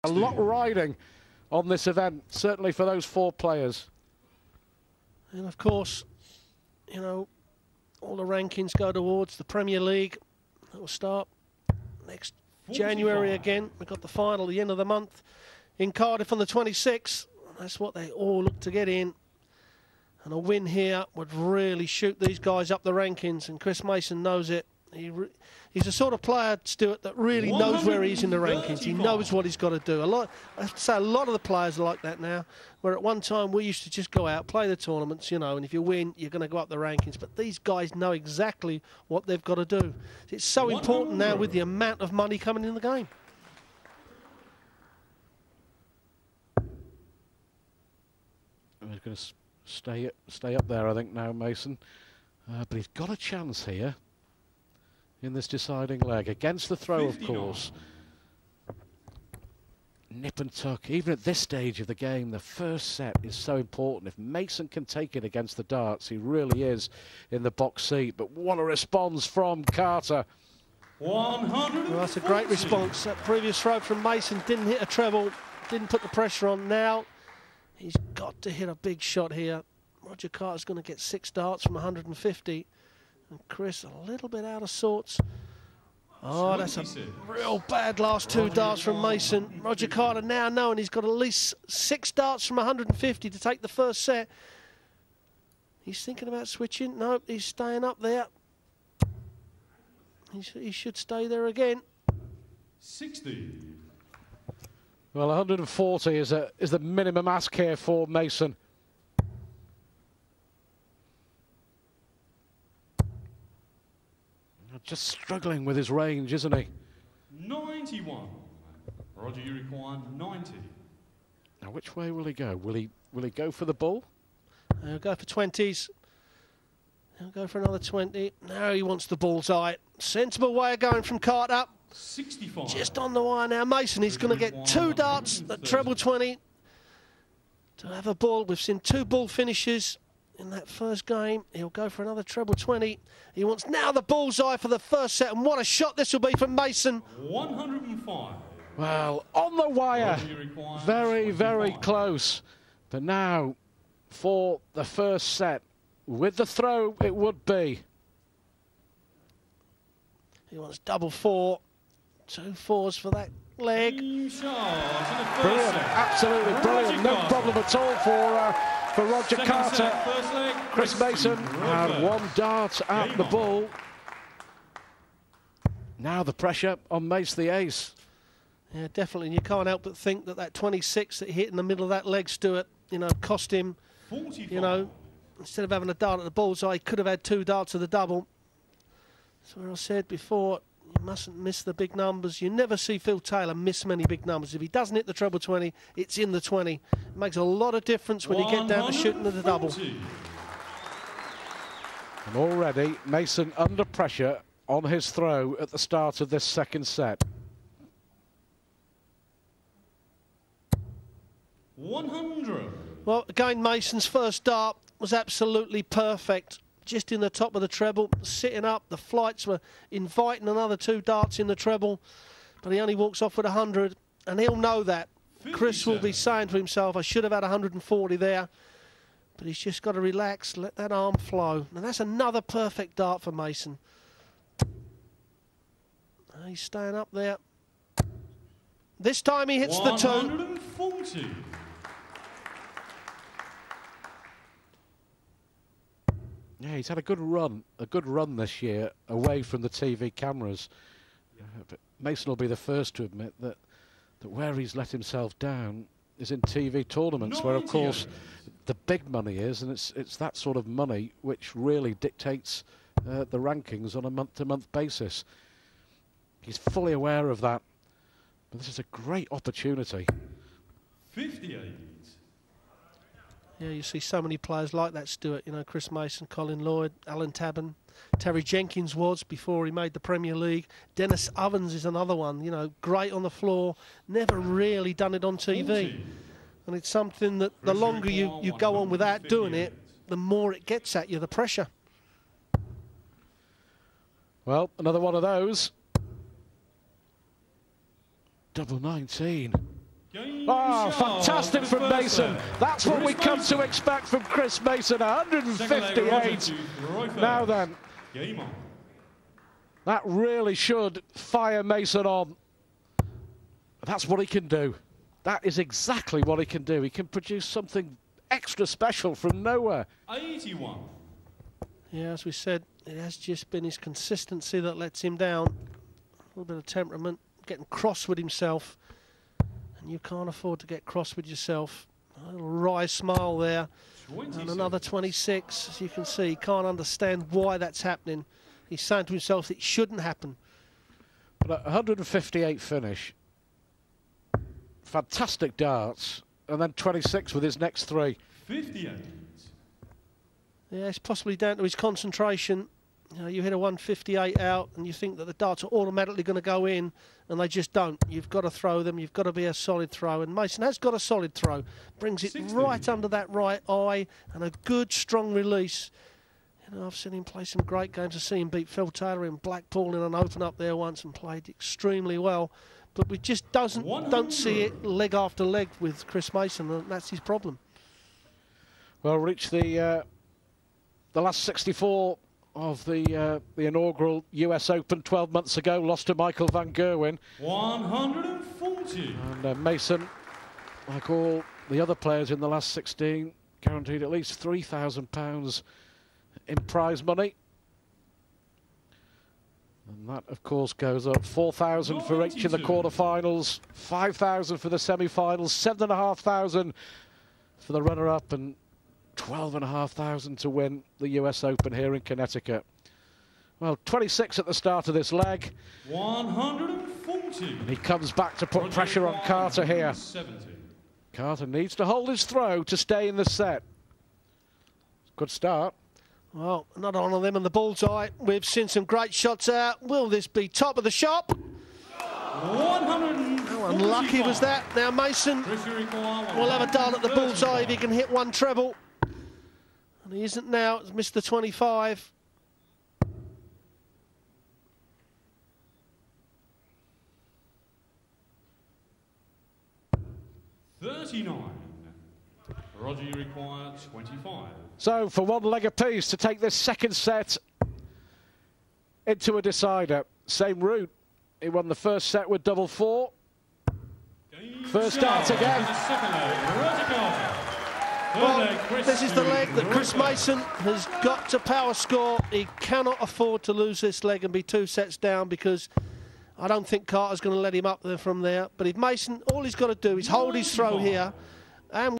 A lot riding on this event, certainly for those four players. And of course, you know, all the rankings go towards the Premier League. That will start next January again. We've got the final at the end of the month in Cardiff on the 26th. That's what they all look to get in. And a win here would really shoot these guys up the rankings, and Chris Mason knows it. He's the sort of player, Stuart, that really knows where he is in the rankings. He knows what he's got to do. I have to say, a lot of the players are like that now, where at one time we used to just go out, play the tournaments, you know, and if you win, you're going to go up the rankings. But these guys know exactly what they've got to do. It's so important now with the amount of money coming in the game. He's going to stay up there, I think, now, Mason. But he's got a chance here in this deciding leg against the throw, of course. Nip and tuck, even at this stage of the game, the first set is so important. If Mason can take it against the darts, he really is in the box seat. But what a response from Carter. Well, that's a great response. That previous throw from Mason didn't hit a treble, didn't put the pressure on. Now he's got to hit a big shot here. Roger Carter's going to get 6 darts from 150. And Chris a little bit out of sorts. Oh, that's a real bad last 2 darts from Mason. Roger Carter now knowing he's got at least 6 darts from 150 to take the first set. He's thinking about switching. No, he's staying up there. He should stay there again. 60. Well, 140 is the minimum ask here for Mason. Just struggling with his range, isn't he? 91. Roger, you require 90. Now, which way will he go? Will he go for the bull? He'll go for 20s. He'll go for another 20. Now he wants the bullseye. Sensible way of going from Carter. 65. Just on the wire now. Mason, he's going to get 2 darts at treble 20 to have a bull. We've seen 2 bull finishes in that first game. He'll go for another treble 20. He wants now the bullseye for the first set, and what a shot this will be from Mason. 105. Well, on the wire. Very, very close. But now, for the first set, with the throw, it would be. He wants double 4. 2 4s for that leg. Brilliant, absolutely brilliant. No problem at all for Roger Carter. Chris Mason had 1 dart at the bull. Now the pressure on Mace the ace. Yeah, definitely. And you can't help but think that that 26 that he hit in the middle of that leg, Stuart, you know, cost him, 45. You know, instead of having a dart at the bullseye, he could have had 2 darts at the double. So I said before, you mustn't miss the big numbers. You never see Phil Taylor miss many big numbers. If he doesn't hit the treble 20, it's in the 20. It makes a lot of difference when you get down to shooting at the double. And already Mason under pressure on his throw at the start of this second set. 100. Well, again, Mason's first dart was absolutely perfect. Just in the top of the treble, sitting up. The flights were inviting another 2 darts in the treble, but he only walks off with 100, and he'll know that. 57. Chris will be saying to himself, I should have had 140 there, but he's just got to relax, let that arm flow. And that's another perfect dart for Mason. He's staying up there. This time he hits the 2. 140. Yeah, he's had a good run this year away from the TV cameras. But Mason will be the first to admit that where he's let himself down is in TV tournaments, where, of course, the big money is, and it's that sort of money which really dictates the rankings on a month-to-month basis. He's fully aware of that, but this is a great opportunity. 58. Yeah, you see so many players like that, Stuart. You know, Chris Mason, Colin Lloyd, Alan Tabban, Terry Jenkins was before he made the Premier League. Dennis Ovens is another one, you know, great on the floor, never really done it on TV. 40. And it's something that the longer you go on without doing it, the more it gets at you, the pressure. Well, another one of those. Double 19. Oh, Charles fantastic for the from first Mason. set. That's what we Chris come to Mason. expect from Chris Mason. Second leg, Roger 158. to Roy Now Firth. then, Game on. that really should fire Mason on. That's what he can do. That is exactly what he can do. He can produce something extra special from nowhere. 81. Yeah, as we said, it has just been his consistency that lets him down. A little bit of temperament, getting cross with himself. And you can't afford to get cross with yourself. A little wry smile there. 26. And another 26, as you can see. He can't understand why that's happening. He's saying to himself it shouldn't happen. But a 158 finish. Fantastic darts. And then 26 with his next three. 58. Yeah, it's possibly down to his concentration. You know, you hit a 158 out and you think that the darts are automatically going to go in, and they just don't. You've got to throw them. You've got to be a solid throw. And Mason has got a solid throw. Brings it 60. right under that right eye, and a good, strong release. You know, I've seen him play some great games. I've seen him beat Phil Taylor in Blackpool in an open up there once and played extremely well. But we just don't see it leg after leg with Chris Mason, and that's his problem. Well, reached the last 64 of the inaugural US Open 12 months ago. Lost to Michael van Gerwen. 140. And Mason, like all the other players in the last 16, guaranteed at least £3,000 in prize money. And that, of course, goes up 4,000 for each in the 92. quarterfinals, 5,000 for the semi-finals, 7,500 for the runner-up, and 12,500 to win the US Open here in Connecticut. Well, 26 at the start of this leg. 140. And he comes back to put pressure on Carter here. 70. Carter needs to hold his throw to stay in the set. Good start. Well, another one of them in the bullseye. We've seen some great shots out. Will this be top of the shop? 145. How unlucky was that? Now Mason will have a dart at the bullseye if he can hit one treble. And he isn't now. It's Mr. 25. Roger, you require 25. So for one leg apiece to take this second set into a decider. Same route. He won the first set with double four. First dart again. The second leg, Roger Carter. Third Well, leg, Chris this is the leg that Roy Chris Firth. Mason has got to power score. He cannot afford to lose this leg and be 2 sets down, because I don't think Carter's going to let him up there from there. But if Mason, all he's got to do is hold his throw here and